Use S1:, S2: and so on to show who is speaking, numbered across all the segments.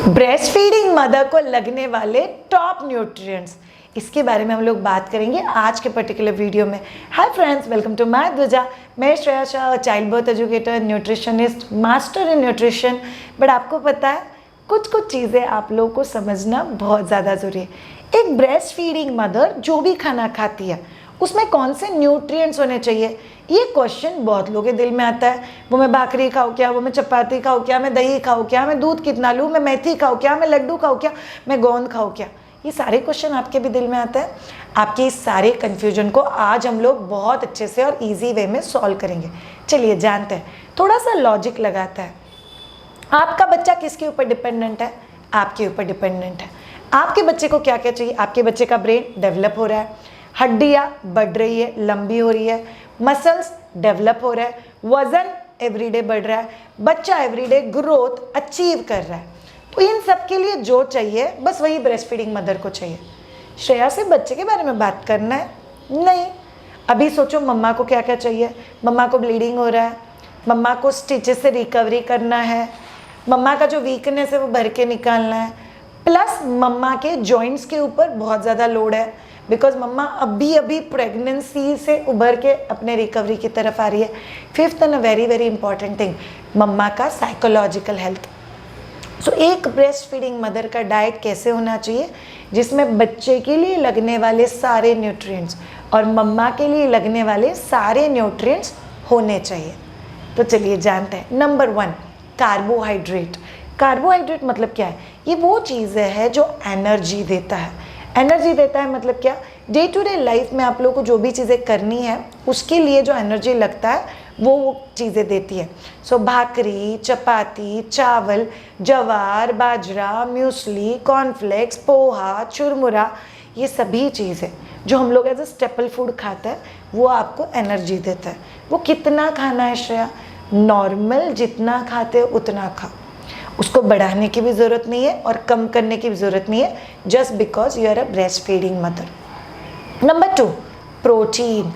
S1: Breast feeding mother को लगने वाले टॉप न्यूट्रिएंट्स, इसके बारे में हम लोग बात करेंगे आज के पर्टिकुलर वीडियो में। Hi friends, welcome to my ध्वजा। मैं Shreya Shah, childbirth educator, nutritionist, master in nutrition. But आपको पता है कुछ चीज़ें आप लोगों को समझना बहुत ज़्यादा ज़रूरी है। एक ब्रेस्ट फीडिंग मदर जो भी खाना खाती है उसमें कौन से न्यूट्रिएंट्स होने चाहिए, ये क्वेश्चन बहुत लोगों के दिल में आता है। वो मैं भाकरी खाऊँ क्या, वो मैं चपाती खाऊँ क्या, मैं दही खाऊँ क्या, मैं दूध कितना लूँ, मैं मेथी खाऊँ क्या, मैं लड्डू खाऊँ क्या, मैं गोंद खाऊँ क्या, ये सारे क्वेश्चन आपके भी दिल में आते हैं। आपके इस सारे कन्फ्यूजन को आज हम लोग बहुत अच्छे से और ईजी वे में सॉल्व करेंगे। चलिए जानते हैं, थोड़ा सा लॉजिक लगाता है। आपका बच्चा किसके ऊपर डिपेंडेंट है? आपके ऊपर डिपेंडेंट है। आपके बच्चे को क्या क्या चाहिए? आपके बच्चे का ब्रेन डेवलप हो रहा है, हड्डियाँ बढ़ रही है, लंबी हो रही है, मसल्स डेवलप हो रहा है, वजन एवरीडे बढ़ रहा है, बच्चा एवरीडे ग्रोथ अचीव कर रहा है। तो इन सब के लिए जो चाहिए बस वही ब्रेस्ट फीडिंग मदर को चाहिए। श्रेया से बच्चे के बारे में बात करना है? नहीं। अभी सोचो मम्मा को क्या क्या चाहिए। मम्मा को ब्लीडिंग हो रहा है, मम्मा को स्टिचेस से रिकवरी करना है, मम्मा का जो वीकनेस है वो भर के निकालना है, प्लस मम्मा के जॉइंट्स के ऊपर बहुत ज़्यादा लोड है बिकॉज मम्मा अभी प्रेगनेंसी से उभर के अपने रिकवरी की तरफ आ रही है। Fifth and a very important thing, mama का साइकोलॉजिकल हेल्थ। सो एक ब्रेस्ट फीडिंग मदर का डाइट कैसे होना चाहिए जिसमें बच्चे के लिए लगने वाले सारे न्यूट्रिएंट्स और मम्मा के लिए लगने वाले सारे न्यूट्रिएंट्स होने चाहिए। तो चलिए जानते हैं। Number 1, carbohydrate. कार्बोहाइड्रेट मतलब क्या है? ये वो चीज़ें है जो एनर्जी देता है। एनर्जी देता है मतलब क्या? डे टू डे लाइफ में आप लोगों को जो भी चीज़ें करनी है उसके लिए जो एनर्जी लगता है वो चीज़ें देती है। सो भाकरी, चपाती, चावल, जवार, बाजरा, म्यूसली, कॉर्नफ्लेक्स, पोहा, चुरमुरा, ये सभी चीज़ें जो हम लोग एज अ स्टेपल फूड खाते हैं वो आपको एनर्जी देता है। वो कितना खाना है श्रेया? नॉर्मल जितना खाते हो उतना खाओ, उसको बढ़ाने की भी ज़रूरत नहीं है और कम करने की भी ज़रूरत नहीं है, just because you are a breast feeding mother. Number 2, protein.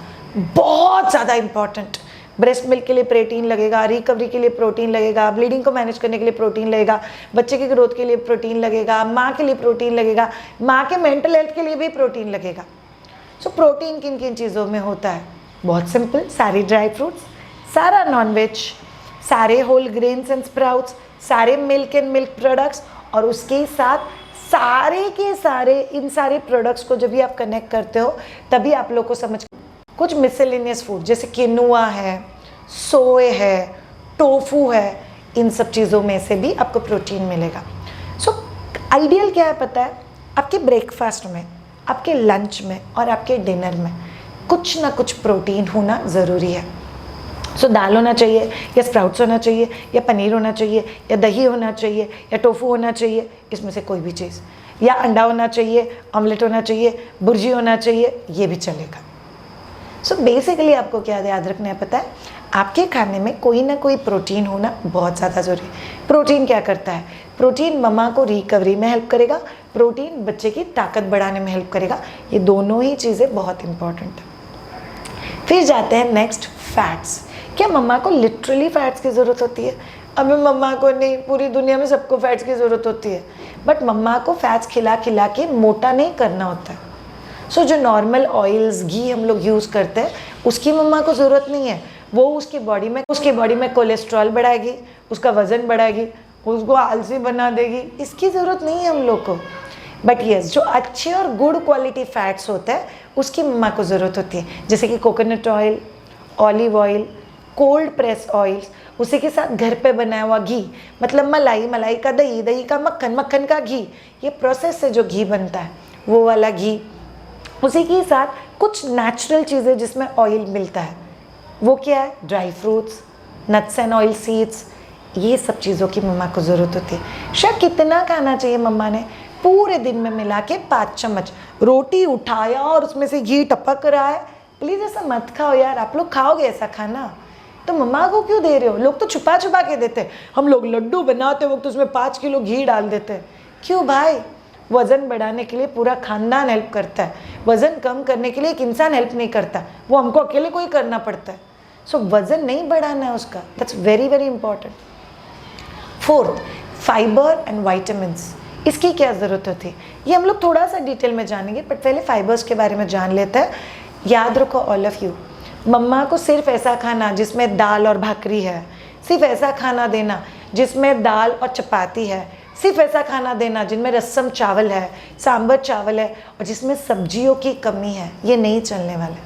S1: बहुत ज़्यादा इंपॉर्टेंट। ब्रेस्ट मिल्क के लिए प्रोटीन लगेगा, रिकवरी के लिए प्रोटीन लगेगा, ब्लीडिंग को मैनेज करने के लिए प्रोटीन लगेगा, बच्चे की ग्रोथ के लिए प्रोटीन लगेगा, माँ के लिए प्रोटीन लगेगा, माँ के मेंटल हेल्थ के लिए भी प्रोटीन लगेगा। सो प्रोटीन किन किन चीज़ों में होता है? बहुत सिंपल, सारे ड्राई फ्रूट्स, सारा नॉनवेज, सारे होल ग्रेन्स एंड स्प्राउट्स, सारे मिल्क एंड मिल्क प्रोडक्ट्स, और उसके साथ सारे के सारे इन सारे प्रोडक्ट्स को जब भी आप कनेक्ट करते हो तभी आप लोग को समझ। कुछ मिसलेनियस फूड जैसे किनुआ है, सोए है, टोफू है, इन सब चीज़ों में से भी आपको प्रोटीन मिलेगा। सो आइडियल क्या है पता है? आपके ब्रेकफास्ट में, आपके लंच में और आपके डिनर में कुछ ना कुछ प्रोटीन होना ज़रूरी है। सो दाल होना चाहिए, या स्प्राउट्स होना चाहिए, या पनीर होना चाहिए, या दही होना चाहिए, या टोफू होना चाहिए, इसमें से कोई भी चीज़, या अंडा होना चाहिए, ऑमलेट होना चाहिए, भुर्जी होना चाहिए, ये भी चलेगा। सो बेसिकली आपको क्या याद रखना है पता है? आपके खाने में कोई ना कोई प्रोटीन होना बहुत ज़्यादा ज़रूरी है। प्रोटीन क्या करता है? प्रोटीन मम्मा को रिकवरी में हेल्प करेगा, प्रोटीन बच्चे की ताकत बढ़ाने में हेल्प करेगा। ये दोनों ही चीज़ें बहुत इंपॉर्टेंट है। फिर जाते हैं नेक्स्ट, फैट्स। क्या मम्मा को लिटरली फैट्स की ज़रूरत होती है? अभी मम्मा को नहीं, पूरी दुनिया में सबको फैट्स की ज़रूरत होती है, बट मम्मा को फैट्स खिला खिला के मोटा नहीं करना होता है। सो जो नॉर्मल ऑयल्स, घी हम लोग यूज़ करते हैं उसकी मम्मा को ज़रूरत नहीं है। वो उसकी बॉडी में कोलेस्ट्रॉल बढ़ाएगी, उसका वज़न बढ़ाएगी, उसको आलसी बना देगी, इसकी ज़रूरत नहीं है हम लोग को। बट यस, जो अच्छे और गुड क्वालिटी फैट्स होते हैं उसकी मम्मा को ज़रूरत होती है, जैसे कि coconut oil, olive oil, cold press oils, उसी के साथ घर पे बनाया हुआ घी, मतलब मलाई, मलाई का दही, दही का मक्खन, मक्खन का घी, ये प्रोसेस से जो घी बनता है वो वाला घी, उसी के साथ कुछ नेचुरल चीज़ें जिसमें ऑयल मिलता है, वो क्या है? Dry fruits, nuts and oil seeds, ये सब चीज़ों की मम्मा को ज़रूरत होती है। शायद कितना खाना चाहिए मम्मा ने? पूरे दिन में मिला के 5 चम्मच। रोटी उठाया और उसमें से घी टपक रहा है, प्लीज़ ऐसा मत खाओ यार। आप लोग खाओगे ऐसा खाना तो मम्मा को क्यों दे रहे हो? लोग तो छुपा छुपा के देते हैं। हम लोग लड्डू बनाते वक्त उसमें 5 किलो घी डाल देते हैं। क्यों भाई? वज़न बढ़ाने के लिए पूरा खानदान हेल्प करता है, वज़न कम करने के लिए एक इंसान हेल्प नहीं करता, वो हमको अकेले को ही करना पड़ता है। सो वज़न नहीं बढ़ाना है उसका, that's very important. Fourth, fibre and vitamins, इसकी क्या ज़रूरत होती है, ये हम लोग थोड़ा सा डिटेल में जानेंगे, बट पहले फाइबर्स के बारे में जान लेते हैं। याद रखो ऑल ऑफ यू, मम्मा को सिर्फ ऐसा खाना जिसमें दाल और भाकरी है, सिर्फ ऐसा खाना देना जिसमें दाल और चपाती है, सिर्फ ऐसा खाना देना जिनमें रसम चावल है, सांबर चावल है और जिसमें सब्जियों की कमी है, ये नहीं चलने वाला।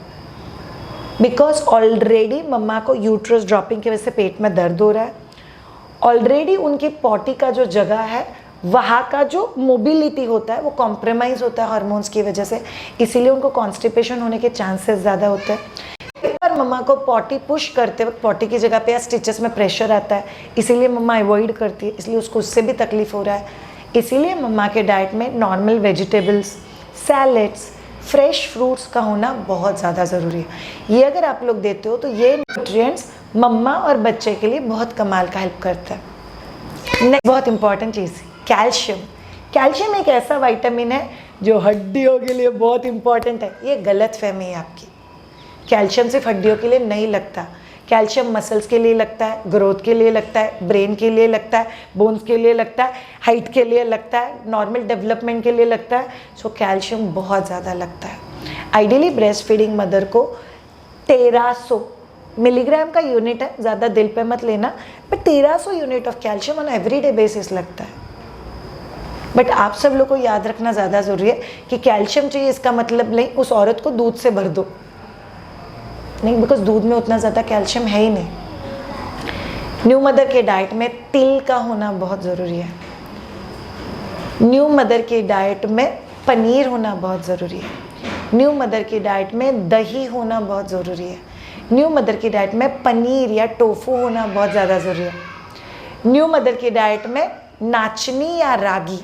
S1: बिकॉज ऑलरेडी मम्मा को यूट्रस ड्रॉपिंग की वजह से पेट में दर्द हो रहा है, ऑलरेडी उनकी पॉटी का जो जगह है वहाँ का जो मोबिलिटी होता है वो कॉम्प्रोमाइज़ होता है हार्मोन्स की वजह से, इसीलिए उनको कॉन्स्टिपेशन होने के चांसेस ज़्यादा होते हैं। एक बार मम्मा को पॉटी पुश करते वक्त पॉटी की जगह पे या स्टिचेस में प्रेशर आता है, इसीलिए मम्मा अवॉइड करती है, इसलिए उसको उससे भी तकलीफ हो रहा है। इसीलिए मम्मा के डाइट में normal vegetables, salads, fresh fruits का होना बहुत ज़्यादा ज़रूरी है। ये अगर आप लोग देते हो तो ये न्यूट्रिएंट्स मम्मा और बच्चे के लिए बहुत कमाल का हेल्प करता है। नेक्स्ट बहुत इंपॉर्टेंट चीज़, कैल्शियम। कैल्शियम एक ऐसा विटामिन है जो हड्डियों के लिए बहुत इंपॉर्टेंट है। ये गलत फहमी है आपकी, कैल्शियम सिर्फ हड्डियों के लिए नहीं लगता, कैल्शियम मसल्स के लिए लगता है, ग्रोथ के लिए लगता है, ब्रेन के लिए लगता है, बोन्स के लिए लगता है, हाइट के लिए लगता है, नॉर्मल डेवलपमेंट के लिए लगता है। सो कैल्शियम बहुत ज़्यादा लगता है। आइडियली ब्रेस्ट फीडिंग मदर को 1300 मिलीग्राम का यूनिट है, ज़्यादा दिल पे मत लेना, but 1300 unit of calcium on everyday basis लगता है। बट आप सब लोग को याद रखना ज़्यादा ज़रूरी है कि कैल्शियम चाहिए इसका मतलब नहीं उस औरत को दूध से भर दो, नहीं, बिकॉज दूध में उतना ज़्यादा कैल्शियम है ही नहीं। न्यू मदर के डाइट में तिल का होना बहुत ज़रूरी है। न्यू मदर की डाइट में पनीर होना बहुत ज़रूरी है। न्यू मदर की डाइट में दही होना बहुत ज़रूरी है। न्यू मदर की डाइट में पनीर या टोफू होना बहुत ज़्यादा ज़रूरी है। न्यू मदर की डाइट में नाचनी या रागी,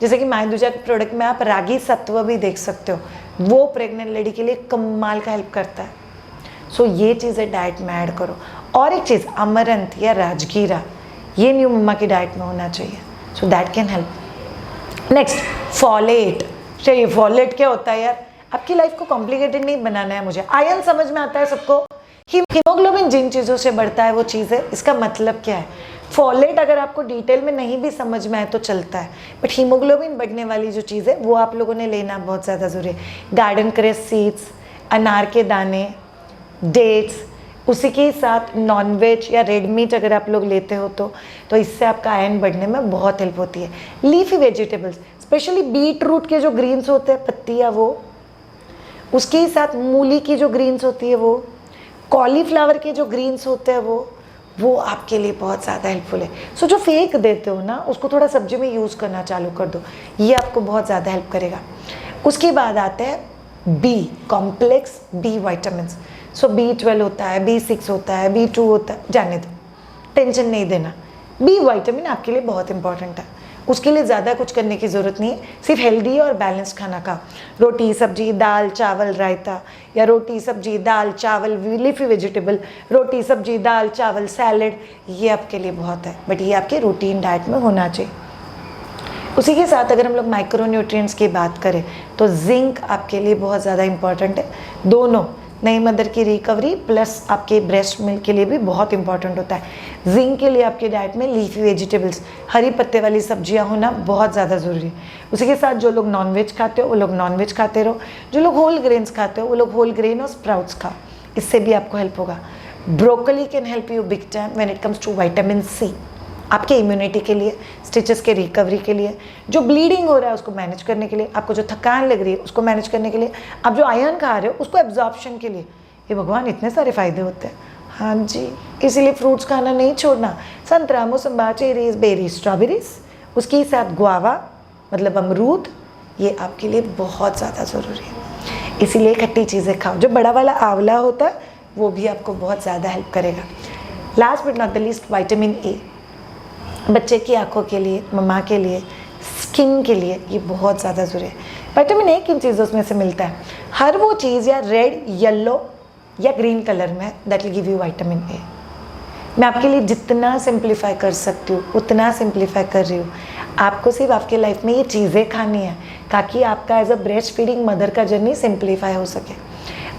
S1: जैसे कि मायदूजा के प्रोडक्ट में आप रागी सत्व भी देख सकते हो, वो प्रेग्नेंट लेडी के लिए कमाल का हेल्प करता है। सो ये चीज़ें डाइट में ऐड करो। और एक चीज़ अमरंथ या राजगीरा, ये न्यू मम्मा की डाइट में होना चाहिए, so that can help. Next folate चाहिए। फॉलेट क्या होता है यार, आपकी लाइफ को कॉम्प्लिकेटेड नहीं बनाना है मुझे। आयरन समझ में आता है सबको, हीमोग्लोबिन जिन चीज़ों से बढ़ता है वो चीज़ है, इसका मतलब क्या है। फॉलेट अगर आपको डिटेल में नहीं भी समझ में आए तो चलता है, बट हीमोग्लोबिन बढ़ने वाली जो चीज़ है वो आप लोगों ने लेना बहुत ज़्यादा ज़रूरी है। गार्डन क्रेस सीड्स, अनार के दाने, डेट्स, उसी के साथ नॉनवेज या रेड मीट अगर आप लोग लेते हो तो इससे आपका आयरन बढ़ने में बहुत हेल्प होती है। Leafy vegetables, specially beetroot के जो ग्रीन्स होते हैं पत्तियाँ, वो उसके ही साथ मूली की जो ग्रीन्स होती है वो, कॉलीफ्लावर के जो ग्रीन्स होते हैं वो आपके लिए बहुत ज़्यादा हेल्पफुल है। सो जो फेंक देते हो ना उसको थोड़ा सब्जी में यूज़ करना चालू कर दो, ये आपको बहुत ज़्यादा हेल्प करेगा। उसके बाद आते हैं बी कॉम्प्लेक्स बी वाइटामिन्स। सो B12 होता है, B6 होता है, B2 होता है, जाने दो, टेंशन नहीं देना। बी विटामिन आपके लिए बहुत इंपॉर्टेंट है, उसके लिए ज़्यादा कुछ करने की ज़रूरत नहीं है, सिर्फ हेल्दी और बैलेंस्ड खाना का, रोटी सब्जी दाल चावल रायता, या रोटी सब्जी दाल चावल लीफी वेजिटेबल, रोटी सब्जी दाल चावल सैलेड, ये आपके लिए बहुत है, बट ये आपके रूटीन डाइट में होना चाहिए। उसी के साथ अगर हम लोग माइक्रो न्यूट्रिएंट्स की बात करें तो जिंक आपके लिए बहुत ज़्यादा इंपॉर्टेंट है। दोनों नई मदर की रिकवरी प्लस आपके ब्रेस्ट मिल्क के लिए भी बहुत इंपॉर्टेंट होता है। जिंक के लिए आपके डाइट में लीफी वेजिटेबल्स, हरी पत्ते वाली सब्जियां होना बहुत ज़्यादा ज़रूरी है। उसी के साथ जो लोग नॉनवेज खाते हो वो लोग नॉनवेज खाते रहो, जो लोग होल ग्रेन्स खाते हो वो लोग होल ग्रेन और स्प्राउट्स खाओ, इससे भी आपको हेल्प होगा। Broccoli can help you big time when it comes to vitamin C, आपके इम्यूनिटी के लिए, स्टिचेस के रिकवरी के लिए, जो ब्लीडिंग हो रहा है उसको मैनेज करने के लिए, आपको जो थकान लग रही है उसको मैनेज करने के लिए, आप जो आयरन खा रहे हो उसको एब्जॉर्प्शन के लिए। ये भगवान इतने सारे फ़ायदे होते हैं। हाँ जी, इसीलिए फ्रूट्स खाना नहीं छोड़ना, संतरा मौसम्बा चेरीज बेरीज स्ट्रॉबेरीज, उसके साथ गुआवा मतलब अमरूद, ये आपके लिए बहुत ज़्यादा ज़रूरी है। इसीलिए खट्टी चीज़ें खाओ। जो बड़ा वाला आंवला होता है वो भी आपको बहुत ज़्यादा हेल्प करेगा। Last but not the least vitamin A, बच्चे की आंखों के लिए, मम्मा के लिए, स्किन के लिए ये बहुत ज़्यादा ज़रूरी है। विटामिन ए किन चीज़ों में से मिलता है? हर वो चीज़ या रेड येलो या ग्रीन कलर में, that will give you vitamin A. मैं आपके लिए जितना सिंप्लीफाई कर सकती हूँ उतना सिंप्लीफाई कर रही हूँ। आपको सिर्फ आपके लाइफ में ये चीज़ें खानी है ताकि आपका as a breast feeding mother का जर्नी सिंप्लीफाई हो सके।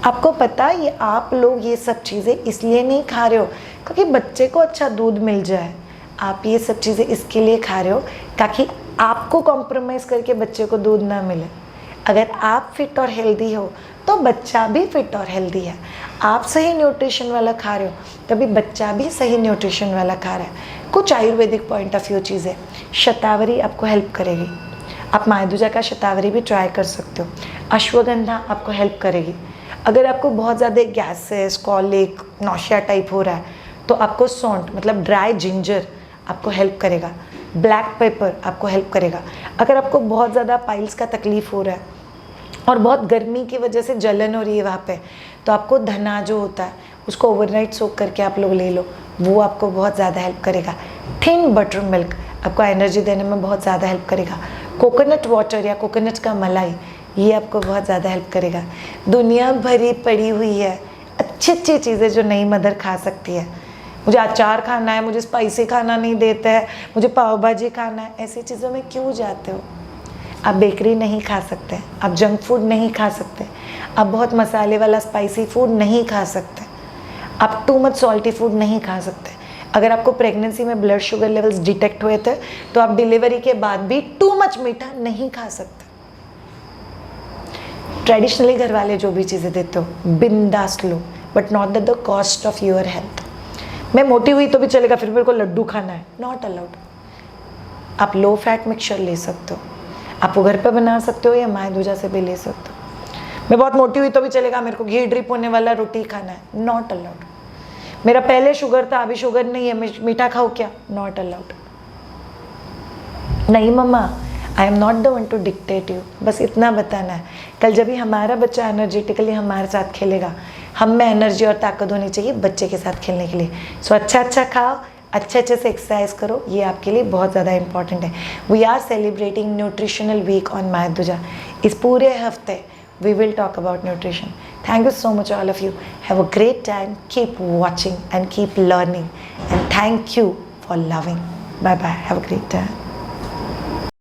S1: आपको पता है ये आप लोग ये सब चीज़ें इसलिए नहीं खा रहे हो क्योंकि बच्चे को अच्छा दूध मिल जाए, आप ये सब चीज़ें इसके लिए खा रहे हो ताकि आपको कॉम्प्रोमाइज़ करके बच्चे को दूध ना मिले। अगर आप फिट और हेल्दी हो तो बच्चा भी फिट और हेल्दी है। आप सही न्यूट्रिशन वाला खा रहे हो तभी बच्चा भी सही न्यूट्रिशन वाला खा रहा है। कुछ आयुर्वेदिक पॉइंट ऑफ व्यू चीज़ें, शतावरी आपको हेल्प करेगी। आप मायदुजा का शतावरी भी ट्राई कर सकते हो। अश्वगंधा आपको हेल्प करेगी। अगर आपको बहुत ज़्यादा गैसेस, कॉलिक, नौशिया टाइप हो रहा है तो आपको सौंठ मतलब ड्राई जिंजर आपको हेल्प करेगा। ब्लैक पेपर आपको हेल्प करेगा। अगर आपको बहुत ज़्यादा पाइल्स का तकलीफ़ हो रहा है और बहुत गर्मी की वजह से जलन हो रही है वहाँ पे, तो आपको धना जो होता है उसको ओवरनाइट सोक करके आप लोग ले लो, वो आपको बहुत ज़्यादा हेल्प करेगा। थिन बटर मिल्क आपको एनर्जी देने में बहुत ज़्यादा हेल्प करेगा। कोकोनट वाटर या कोकोनट का मलाई ये आपको बहुत ज़्यादा हेल्प करेगा। दुनिया भरी पड़ी हुई है अच्छी अच्छी चीज़ें जो नई मदर खा सकती है। मुझे अचार खाना है, मुझे स्पाइसी खाना नहीं देता है, मुझे पाव भाजी खाना है, ऐसी चीज़ों में क्यों जाते हो? आप बेकरी नहीं खा सकते, आप जंक फूड नहीं खा सकते, आप बहुत मसाले वाला स्पाइसी फूड नहीं खा सकते, आप टू मच सॉल्टी फूड नहीं खा सकते। अगर आपको प्रेगनेंसी में ब्लड शुगर लेवल्स डिटेक्ट हुए थे तो आप डिलीवरी के बाद भी टू मच मीठा नहीं खा सकते। ट्रेडिशनली घर वाले जो भी चीज़ें देते हो बिंदास लो, but not at the cost of your health. मैं मोटी हुई तो भी चलेगा, फिर मेरे को लड्डू खाना है, नॉट अलाउड। आप लो फैट मिक्सचर ले सकते हो, आप वो घर पे बना सकते हो या मायदुजा से भी ले सकते हो। मैं बहुत मोटी हुई तो भी चलेगा, मेरे को घी ड्रिप होने वाला रोटी खाना है, नॉट अलाउड। मेरा पहले शुगर था अभी शुगर नहीं है, मैं मीठा खाऊँ क्या, नॉट अलाउड। नहीं mama, I am not the one to dictate you, बस इतना बताना है। कल जब भी हमारा बच्चा एनर्जेटिकली हमारे साथ खेलेगा, हम में एनर्जी और ताकत होनी चाहिए बच्चे के साथ खेलने के लिए। सो अच्छा खाओ, अच्छे से एक्सरसाइज करो, ये आपके लिए बहुत ज़्यादा इंपॉर्टेंट है। We are celebrating nutritional week on मायदुजा। इस पूरे हफ्ते we will talk about nutrition. Thank you so much all of you. Have a great time. Keep watching and keep learning. And thank you for loving. Bye bye. Have a great time.